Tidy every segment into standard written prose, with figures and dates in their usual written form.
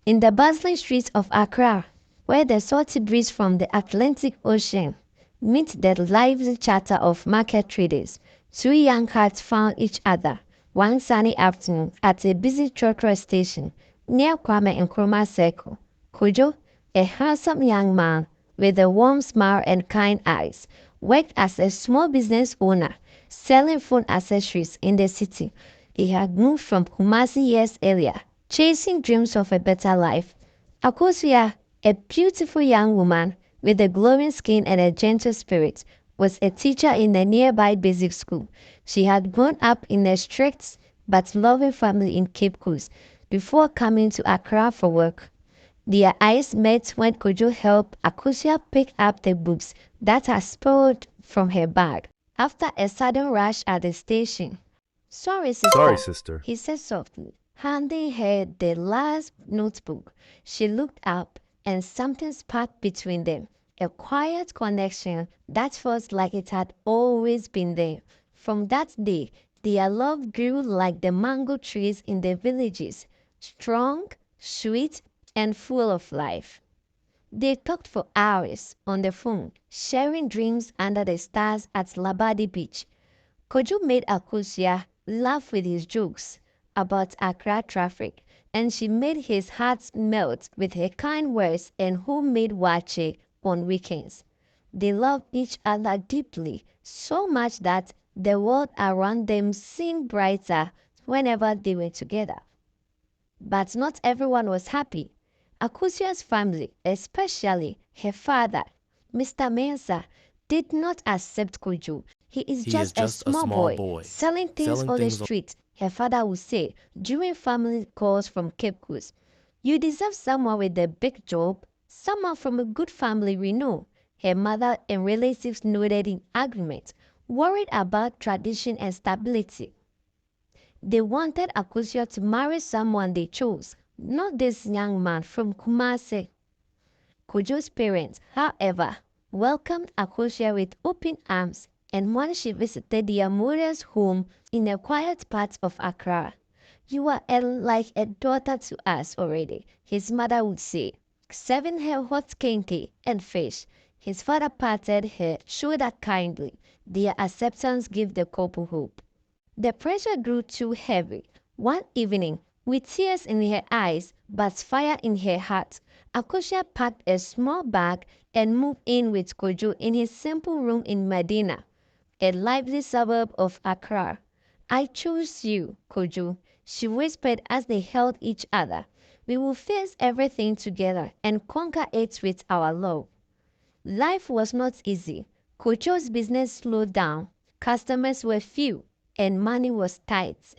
In the bustling streets of Accra, where the salty breeze from the Atlantic Ocean meets the lively chatter of market traders, two young hearts found each other one sunny afternoon at a busy trotro station near Kwame Nkrumah Circle. Kojo, a handsome young man with a warm smile and kind eyes, worked as a small business owner selling phone accessories in the city. He had moved from Kumasi years earlier, chasing dreams of a better life. Akosua, a beautiful young woman with a glowing skin and a gentle spirit, was a teacher in a nearby basic school. She had grown up in a strict but loving family in Cape Coast before coming to Accra for work. Their eyes met when Kojo helped Akosua pick up the books that had spilled from her bag. After a sudden rush at the station, "Sorry, Sorry, sister," sister. he said softly, handing her the last notebook. She looked up, and something sparked between them, a quiet connection that felt like it had always been there. From that day, their love grew like the mango trees in the villages, strong, sweet, and full of life. They talked for hours on the phone, sharing dreams under the stars at Labadi Beach. Kojo made Akosua laugh with his jokes about Accra traffic, and she made his heart melt with her kind words and homemade wache on weekends. They loved each other deeply, so much that the world around them seemed brighter whenever they were together. But not everyone was happy. Akosua's family, especially her father, Mr. Mensah, did not accept Kojo. "He is He is just a just a small small boy boy. selling things Selling on the things on. street," her father would say during family calls from Cape Coast. "You deserve someone with a big job, someone from a good family we know," her mother and relatives noted in agreement, worried about tradition and stability. They wanted Akosua to marry someone they chose, not this young man from Kumasi. Kojo's parents, however, welcomed Akosua with open arms, and when she visited their mother's home in a quiet part of Accra, "You are like a daughter to us already," his mother would say, serving her hot kenkey and fish. His father patted her shoulder kindly. Their acceptance gave the couple hope. The pressure grew too heavy. One evening, with tears in her eyes but fire in her heart, Akosua packed a small bag and moved in with Kojo in his simple room in Medina, a lively suburb of Accra. "I choose you, Kojo," she whispered as they held each other. "We will face everything together and conquer it with our love." Life was not easy. Kojo's business slowed down, customers were few, and money was tight.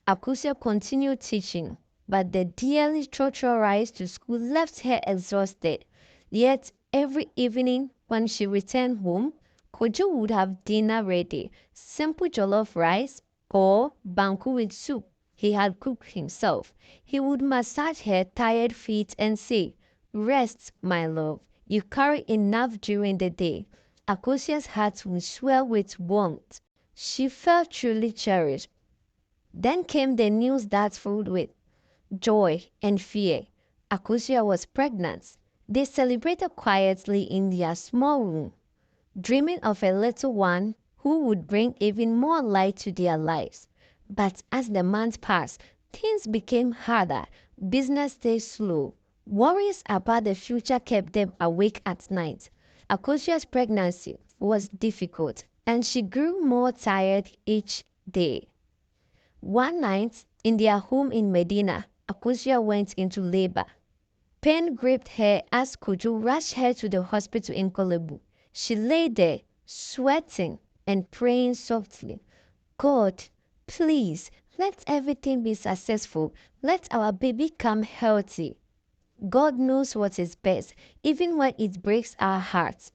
Akosua continued teaching, but the daily trotro rides to school left her exhausted. Yet every evening when she returned home, Kojo would have dinner ready, simple jollof rice or banku with soup he had cooked himself. He would massage her tired feet and say, "Rest, my love. You carry enough during the day." Akosua's heart would swell with warmth. She felt truly cherished. Then came the news that filled with joy and fear. Akosua was pregnant. They celebrated quietly in their small room, dreaming of a little one who would bring even more light to their lives. But as the months passed, things became harder. Business stayed slow. Worries about the future kept them awake at night. Akosua's pregnancy was difficult, and she grew more tired each day. One night, in their home in Medina, Akosua went into labor. Pain gripped her as Kojo rushed her to the hospital in Kolebu. She lay there, sweating and praying softly. "God, please, let everything be successful. Let our baby come healthy." God knows what is best, even when it breaks our hearts.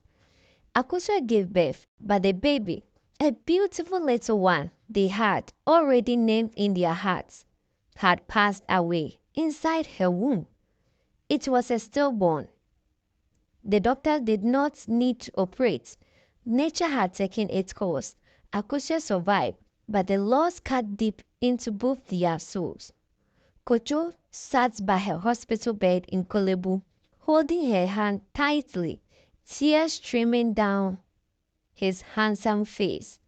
Akosua gave birth, but the baby, a beautiful little one they had already named in their hearts, had passed away inside her womb. It was a stillborn. The doctor did not need to operate. Nature had taken its course. Akosua survived, but the loss cut deep into both their souls. Kojo sat by her hospital bed in Kolebu, holding her hand tightly, tears streaming down his handsome face.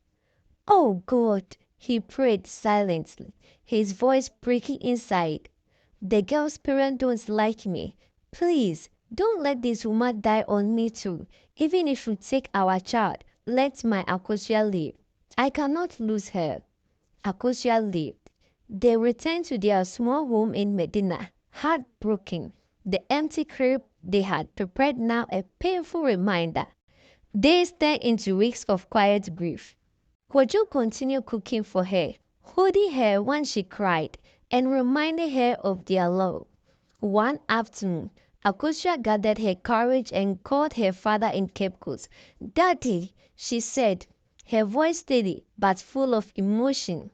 "Oh God," he prayed silently, his voice breaking inside. "The girl's parents don't like me. Please, don't let this woman die on me too. Even if you take our child, let my Akosua live. I cannot lose her." Akosua lived. They returned to their small home in Medina, heartbroken. The empty crib they had prepared now a painful reminder. Days turned into weeks of quiet grief. Kojo continued cooking for her, holding her when she cried, and reminding her of their love. One afternoon, Akosua gathered her courage and called her father in Cape Coast. "Daddy," she said, her voice steady but full of emotion.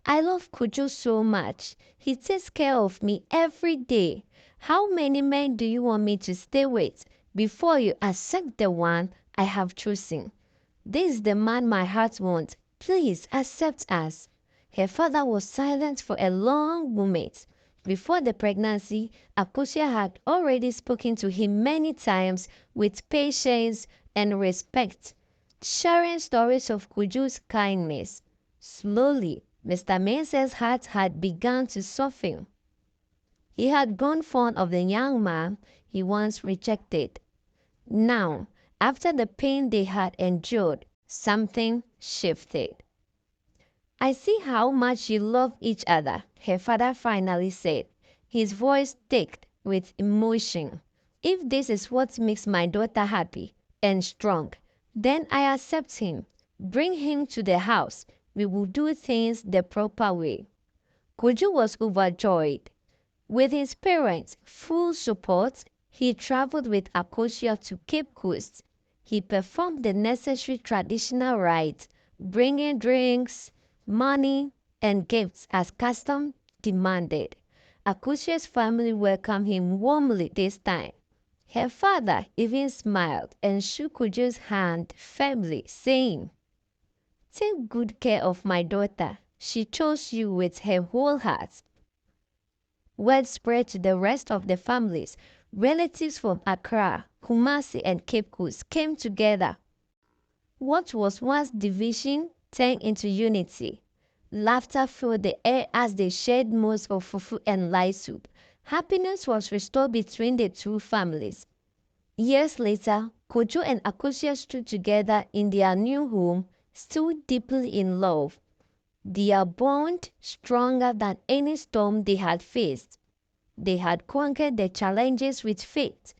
"I love Kojo so much. He takes care of me every day. How many men do you want me to stay with before you accept the one I have chosen? This is the man my heart wants. Please accept us." Her father was silent for a long moment. Before the pregnancy, Akosua had already spoken to him many times with patience and respect, sharing stories of Kojo's kindness. Slowly, Mr. Mensah's heart had begun to soften. He had grown fond of the young man he once rejected. Now, after the pain they had endured, something shifted. "I see how much you love each other," her father finally said, his voice thick with emotion. "If this is what makes my daughter happy and strong, then I accept him. Bring him to the house. We will do things the proper way." Kojo was overjoyed. With his parents' full support, he traveled with Akosua to Cape Coast. He performed the necessary traditional rites, bringing drinks, money, and gifts as custom demanded. Akosua's family welcomed him warmly this time. Her father even smiled and shook Kojo's hand firmly, saying, "Take good care of my daughter. She chose you with her whole heart." Word spread to the rest of the families. Relatives from Accra, Kumasi, and Cape Coast came together. What was once division turned into unity. Laughter filled the air as they shared meals of fufu and light soup. Happiness was restored between the two families. Years later, Kojo and Akosua stood together in their new home, still deeply in love. Their bond stronger than any storm they had faced. They had conquered the challenges with faith,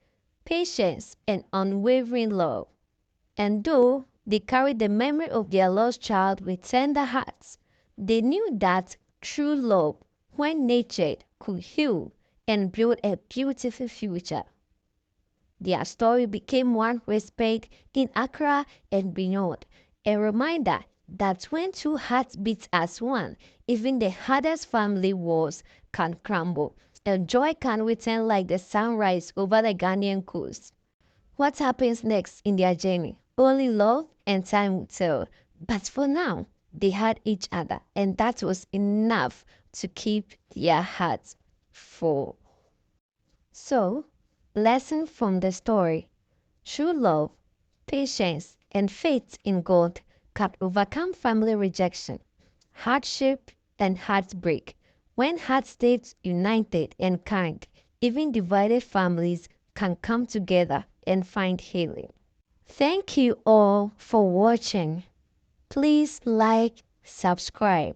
patience, and unwavering love. And though they carried the memory of their lost child with tender hearts, they knew that true love, when nurtured, could heal and build a beautiful future. Their story became one whispered in Accra and beyond, a reminder that when two hearts beat as one, even the hardest family walls can crumble, and joy can return like the sunrise over the Ghanaian coast. What happens next in their journey? Only love and time will tell. But for now, they had each other, and that was enough to keep their hearts full. So, lesson from the story: true love, patience, and faith in God can overcome family rejection, hardship, and heartbreak. When hearts stay united and kind, even divided families can come together and find healing. Thank you all for watching. Please like, subscribe.